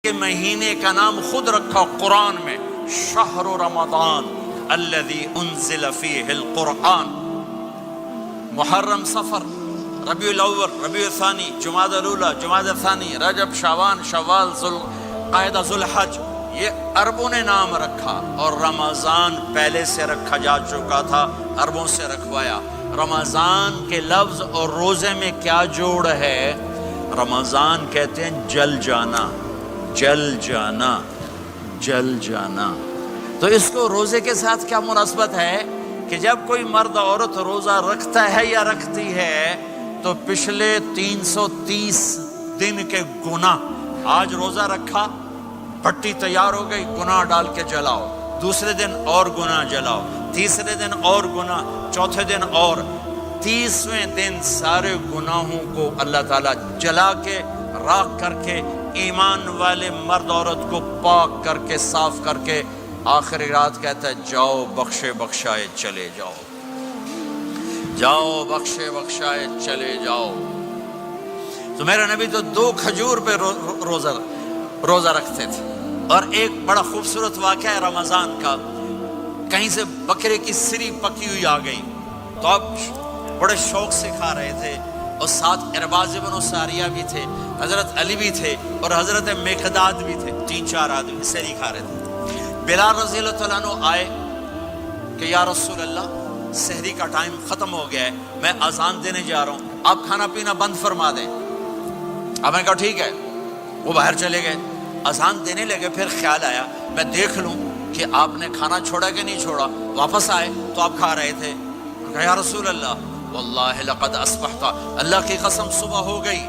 کے مہینے کا نام خود رکھا قرآن میں، شہر رمضان الذی انزل فیہ القرآن۔ محرم، صفر، ربیع الاول، ربیع الثانی، جمادی الاولی، جمادی الثانی، رجب، شعبان، شوال، ذوالقعدہ، ذوالحج، یہ عربوں نے نام رکھا، اور رمضان پہلے سے رکھا جا چکا تھا، عربوں سے رکھوایا۔ رمضان کے لفظ اور روزے میں کیا جوڑ ہے؟ رمضان کہتے ہیں جل جانا، جل جانا، جل جانا۔ تو اس کو روزے کے ساتھ کیا مناسبت ہے کہ جب کوئی مرد عورت روزہ رکھتا ہے یا رکھتی ہے تو پچھلے 330 دن کے گناہ، آج روزہ رکھا، پٹی تیار ہو گئی، گناہ ڈال کے جلاؤ، دوسرے دن اور گناہ جلاؤ، تیسرے دن اور گناہ، چوتھے دن اور، 30ویں دن سارے گناہوں کو اللہ تعالیٰ جلا کے، راکھ کر کے، ایمان والے مرد عورت کو پاک کر کے، صاف کر کے، آخری رات کہتا ہے جاؤ بخشے بخشائے چلے جاؤ، جاؤ بخشے بخشائے چلے جاؤ۔ تو میرا نبی تو 2 کھجور پہ روزہ رکھتے تھے۔ اور ایک بڑا خوبصورت واقعہ ہے رمضان کا، کہیں سے بکرے کی سری پکی ہوئی آ گئی تو آپ بڑے شوق سے کھا رہے تھے، اور ساتھ ارباز بن ساریہ بھی تھے، حضرت علی بھی تھے، اور حضرت مقداد بھی تھے، 3-4 آدمی سری کھا رہے تھے۔ بلال رضی اللہ تعالیٰ عنہ آئے کہ یا رسول اللہ سحری کا ٹائم ختم ہو گیا ہے، میں اذان دینے جا رہا ہوں، آپ کھانا پینا بند فرما دیں۔ اب میں کہا ٹھیک ہے، وہ باہر چلے گئے، اذان دینے لگے، پھر خیال آیا میں دیکھ لوں کہ آپ نے کھانا چھوڑا کہ نہیں چھوڑا، واپس آئے تو آپ کھا رہے تھے۔ کہا یا رسول اللہ واللہ لقد اصبحت، اللہ کی قسم صبح ہو گئی۔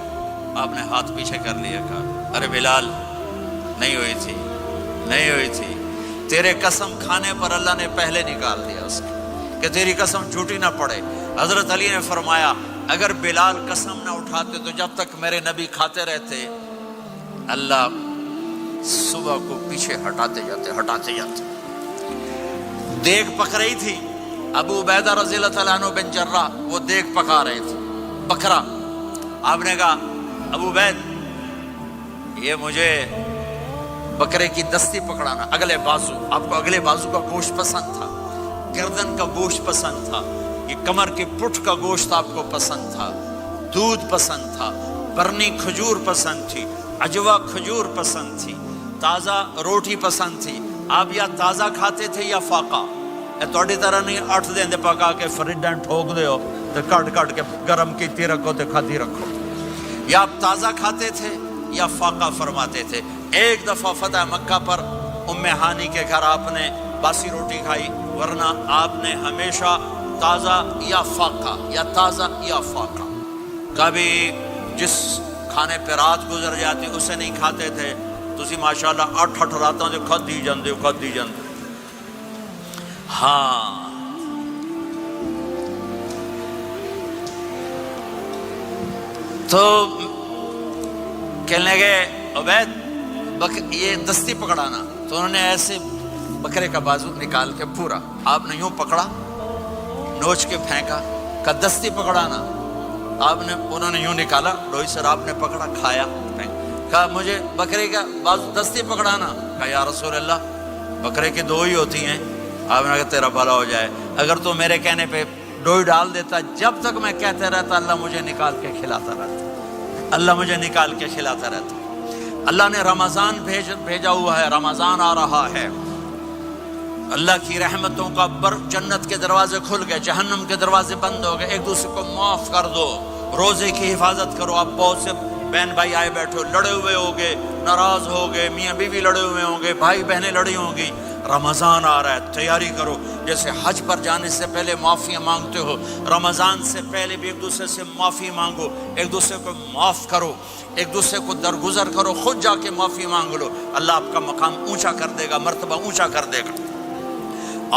آپ نے ہاتھ پیچھے کر لیا، کہا ارے بلال نہیں ہوئی تھی، نہیں ہوئی تھی، تیرے قسم کھانے پر اللہ نے پہلے نکال دیا اس کو کہ تیری قسم جھوٹی نہ پڑے۔ حضرت علی نے فرمایا اگر بلال قسم نہ اٹھاتے تو جب تک میرے نبی کھاتے رہتے اللہ صبح کو پیچھے ہٹاتے جاتے۔ دیگ پک رہی تھی، ابو عبیدہ رضی اللہ تعالیٰ عنہ بن جراح وہ دیگ پکا رہے تھے، بکرا۔ آپ نے کہا ابو عبید یہ مجھے بکرے کی دستی پکڑانا، اگلے بازو، آپ کو اگلے بازو کا گوشت پسند تھا، گردن کا گوشت پسند تھا، یہ کمر کی پٹھ کا گوشت آپ کو پسند تھا، دودھ پسند تھا، برنی کھجور پسند تھی، عجوا کھجور پسند تھی، تازہ روٹی پسند تھی۔ آپ یا تازہ کھاتے تھے یا فاقہ، توڑی طرح نہیں 8 دن دے پکا کے فریڈاں ٹھوک دے ہو تو کٹ کے گرم کیتی رکھو تو کھاتی رکھو، یا آپ تازہ کھاتے تھے یا فاقہ فرماتے تھے۔ ایک دفعہ فتح مکہ پر ام ہانی کے گھر آپ نے باسی روٹی کھائی، ورنہ آپ نے ہمیشہ تازہ یا فاقہ، یا تازہ یا فاقہ، کبھی جس کھانے پہ رات گزر جاتی اسے نہیں کھاتے تھے۔ تسی ماشاءاللہ 8 راتوں سے کھدی جاندے ہو۔ ہاں تو کہنے لگے عبید یہ دستی پکڑانا، تو انہوں نے ایسے بکرے کا بازو نکال کے پورا آپ نے یوں پکڑا، نوچ کے پھینکا، کہ دستی پکڑانا، انہوں نے یوں نکالا ڈوئی سر، آپ نے پکڑا، کھایا، کہا مجھے بکرے کا بازو دستی پکڑانا۔ کہا یا رسول اللہ بکرے کی 2 ہی ہوتی ہیں۔ آپ نے کہا تیرا بھلا ہو جائے، اگر تو میرے کہنے پہ ڈوئی ڈال دیتا، جب تک میں کہتے رہتا اللہ مجھے نکال کے کھلاتا رہتا، اللہ مجھے نکال کے کھلاتا رہتا۔ اللہ نے رمضان بھیجا ہوا ہے، رمضان آ رہا ہے، اللہ کی رحمتوں کا جنت کے دروازے کھل گئے، جہنم کے دروازے بند ہو گئے، ایک دوسرے کو معاف کر دو، روزے کی حفاظت کرو۔ آپ بہت سے بہن بھائی آئے بیٹھے ہو، لڑے ہوئے ہوگے، ناراض ہوگے، میاں بیوی لڑے ہوئے ہوں گے، بھائی بہنیں لڑی ہوں گی۔ رمضان آ رہا ہے، تیاری کرو، جیسے حج پر جانے سے پہلے معافیاں مانگتے ہو، رمضان سے پہلے بھی ایک دوسرے سے معافی مانگو، ایک دوسرے کو معاف کرو، ایک دوسرے کو درگزر کرو، خود جا کے معافی مانگ لو، اللہ آپ کا مقام اونچا کر دے گا، مرتبہ اونچا کر دے گا۔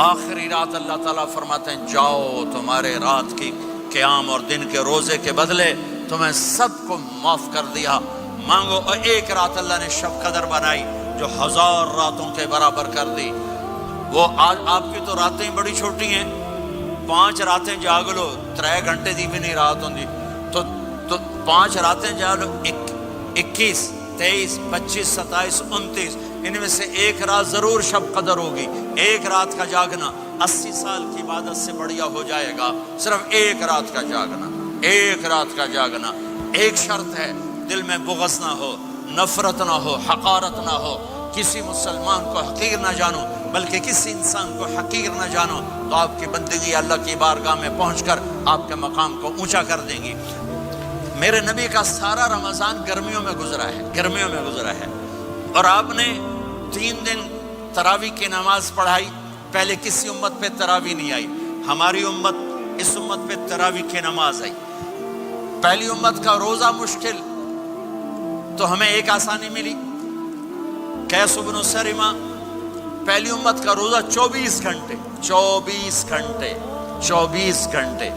آخری رات اللہ تعالیٰ فرماتے ہیں جاؤ، تمہارے رات کی قیام اور دن کے روزے کے بدلے تمہیں سب کو معاف کر دیا، مانگو۔ اور ایک رات اللہ نے شب قدر بنائی جو 1000 راتوں کے برابر کر دی۔ وہ آج آپ کی تو راتیں بڑی چھوٹی ہیں، 5 راتیں جاگ لو، 3 گھنٹے دی بھی نہیں رات ہوندی، تو 5 راتیں جاگ لو، 21، 23, 25, 27, 29 ان میں سے ایک رات ضرور شب قدر ہوگی. ایک رات کا جاگنا 80 سال کی عبادت سے بڑھیا ہو جائے گا. صرف ایک رات کا جاگنا، ایک رات کا جاگنا. ایک شرط ہے، دل میں بغض نہ ہو، نفرت نہ ہو، حقارت نہ ہو. کسی مسلمان کو حقیر نہ جانو، بلکہ کسی انسان کو حقیر نہ جانو، تو آپ کی بندگی اللہ کی بارگاہ میں پہنچ کر آپ کے مقام کو اونچا کر دیں گی. میرے نبی کا سارا رمضان گرمیوں میں گزرا ہے، گرمیوں میں گزرا ہے. اور آپ نے 3 دن تراویح کی نماز پڑھائی. پہلے کسی امت پہ تراویح نہیں آئی. ہماری امت، اس امت پہ تراویح کی نماز آئی. پہلی امت کا روزہ مشکل، تو ہمیں ایک آسانی ملی. قیس بن سرمہ، پہلی امت کا روزہ 24 گھنٹے 24 گھنٹے 24 گھنٹے.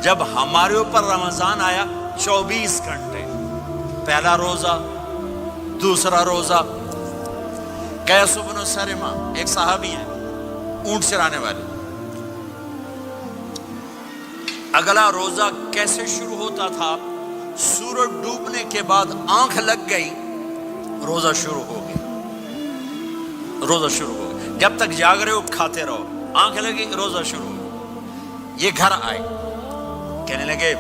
جب ہمارے اوپر رمضان آیا 24 گھنٹے. پہلا روزہ، دوسرا روزہ. قیس بن سرمہ ایک صحابی ہیں، اونٹ چرانے والے. اگلا روزہ کیسے شروع ہوتا تھا؟ سورج ڈوبنے کے بعد آنکھ لگ گئی، روزہ شروع ہو گیا. روزہ شروع ہو گیا. جب تک جاگ رہے ہو کھاتے رہو، آنکھ لگی روزہ شروع ہو گیا. یہ گھر آئے، کہنے لگے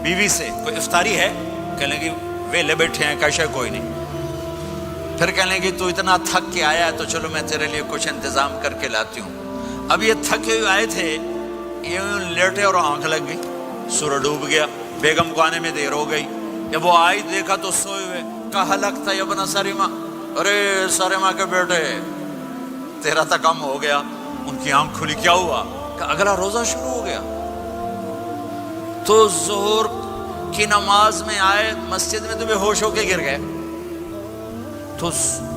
بیوی سے کوئی افطاری ہے؟ کہنے لگے ویلے بیٹھے ہیں. کیسے کوئی نہیں. پھر کہنے لگے تو اتنا تھک کے آیا ہے تو چلو میں تیرے لیے کچھ انتظام کر کے لاتی ہوں. اب یہ تھکے ہوئے آئے تھے، یہ لیٹے اور آنکھ لگ گئی، سورج ڈوب گیا. بیگم کو آنے میں دیر ہو گئی. جب وہ آئی دیکھا تو سوئے ہوئے. کہا لگتا ہے ابن سرمہ، ارے سرمہ کے بیٹے تیرا تو کم ہو گیا. ان کی آنکھ کھلی. کیا ہوا؟ کہ اگلا روزہ شروع ہو گیا. تو ظہر کی نماز میں آئے مسجد میں تو بے ہوش ہو کے گر گئے. تو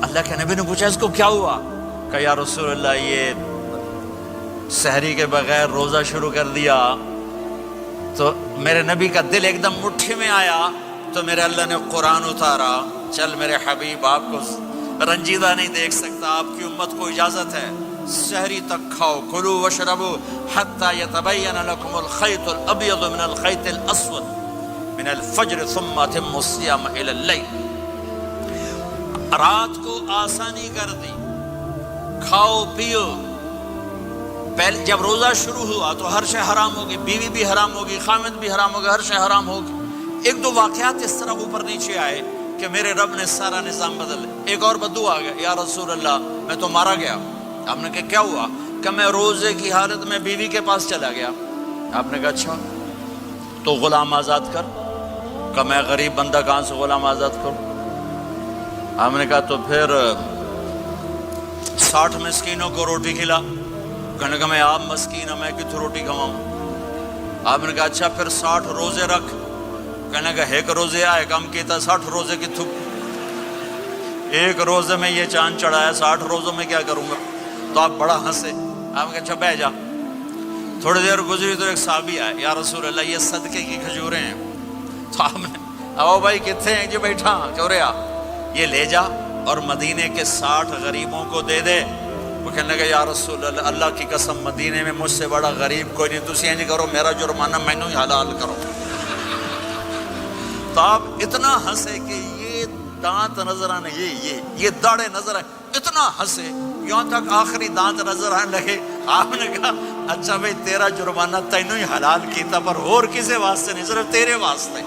اللہ کے نبی نے پوچھا اس کو کیا ہوا؟ کہ یا رسول اللہ یہ سحری کے بغیر روزہ شروع کر دیا. تو میرے نبی کا دل ایک دم مٹھی میں آیا. تو میرے اللہ نے قرآن اتارا. چل میرے حبیب، آپ کو رنجیدہ نہیں دیکھ سکتا، آپ کی امت کو اجازت ہے سحری تک کھاؤ. کلوا واشربوا حتی یتبین لکم الخیط الابیض من الخیط الاسود من الفجر ثم اتموا الصیام الی اللیل. رات کو آسانی کر دی، کھاؤ پیو. پہلے جب روزہ شروع ہوا تو ہر شے حرام ہوگی، بیوی بھی حرام ہوگی، خامد بھی حرام ہوگا، ہر شے حرام ہوگی. ایک دو واقعات اس طرح اوپر نیچے آئے کہ میرے رب نے سارا نظام بدل. ایک اور بدو آ گیا، یا رسول اللہ میں تو مارا گیا. آپ نے کہا کیا ہوا؟ کہ میں روزے کی حالت میں بیوی کے پاس چلا گیا. آپ نے کہا اچھا تو غلام آزاد کر. کہ میں غریب بندہ کہاں سے غلام آزاد کروں؟ آپ نے کہا تو پھر 60 مسکینوں کو روٹی کھلا. کہنے کا میں آپ مسکین ہوں، میں کتوں روٹی کھواؤں؟ آپ نے کہا اچھا پھر 60 روزے رکھ. کہنے کا ایک روزے آئے کم کیتا 60 روزے کی تھک. ایک روزے میں یہ چاند چڑھایا، 60 روزوں میں کیا کروں گا؟ تو آپ بڑا ہنسے. آپ نے کہا اچھا بیٹھ جا. تھوڑی دیر گزری تو ایک صحابی آئے، یا رسول اللہ یہ صدقے کی کھجوریں ہیں. تو آپ نے او بھائی کتنے ہیں؟ جو بیٹھا چوریا یہ لے جا اور مدینے کے 60 غریبوں کو دے دے. وہ کہنے لگا یا رسول اللہ اللہ کی قسم مدینے میں مجھ سے بڑا غریب کوئی نہیں، تسی یہ نہیں کرو میرا جرمانہ مینوں ہی حلال کرو. تو آپ اتنا ہنسے کہ یہ دانت نظر آنے، یہ داڑے نظر آئے. اتنا ہنسے یہاں تک آخری دانت نظر آنے لگے. آپ نے کہا اچھا بھائی تیرا جرمانہ تینوں ہی حلال کیتا، پر اور کسی واسطے نہیں، صرف تیرے واسطے.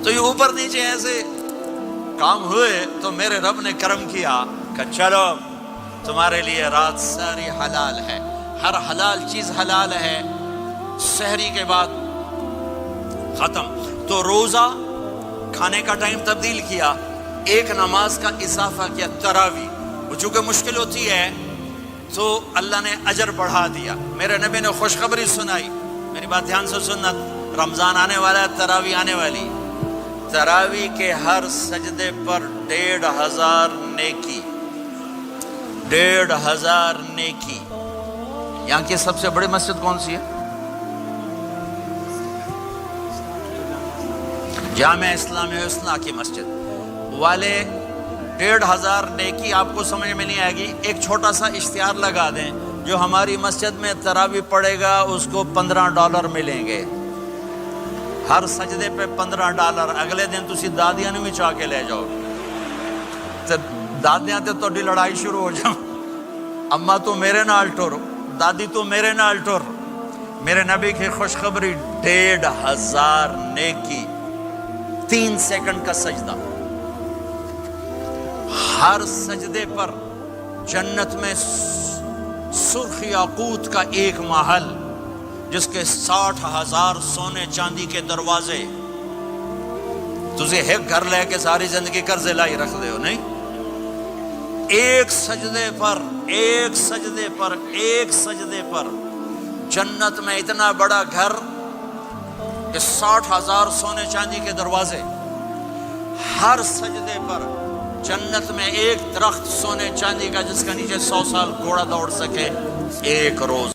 تو یہ اوپر نیچے ایسے کام ہوئے تو میرے رب نے کرم کیا کہ چلو تمہارے لیے رات ساری حلال ہے، ہر حلال چیز حلال ہے. سحری کے بعد ختم. تو روزہ کھانے کا ٹائم تبدیل کیا، ایک نماز کا اضافہ کیا، تراویح. وہ چونکہ مشکل ہوتی ہے تو اللہ نے اجر بڑھا دیا. میرے نبی نے خوشخبری سنائی. میری بات دھیان سے سننا، رمضان آنے والا ہے، تراویح آنے والی. تراویح کے ہر سجدے پر 1500 نیکی، 1500 نیکی. یہاں کی سب سے بڑی مسجد کون سی ہے؟ جامع اسلامی حسنہ کی مسجد والے. 1500 نیکی آپ کو سمجھ میں نہیں آئے گی. ایک چھوٹا سا اشتہار لگا دیں، جو ہماری مسجد میں تراویح پڑے گا اس کو $15 ملیں گے. ہر سجدے پہ $15. اگلے دن تسی دادیاں نے بھی چاہ کے لے جاؤ. دادیاں تے تہاڈی لڑائی شروع ہو جاؤ، اما تو میرے نال ٹر، دادی تو میرے نال ٹر۔ میرے نبی کی خوشخبری 1500 نیکی، 3 سیکنڈ کا سجدہ، ہر سجدے پر جنت میں سرخ یاقوت کا ایک محل جس کے 60,000 سونے چاندی کے دروازے۔ تسی ایک گھر لے کے ساری زندگی قرضے لائی رکھ دے ہو نہیں؟ ایک سجدے پر، ایک سجدے پر، ایک سجدے پر جنت میں اتنا بڑا گھر کہ 60,000 سونے چاندی کے دروازے، ہر سجدے پر جنت میں ایک درخت سونے چاندی کا جس کا نیچے 100 سال گھوڑا دوڑ سکے، ایک روز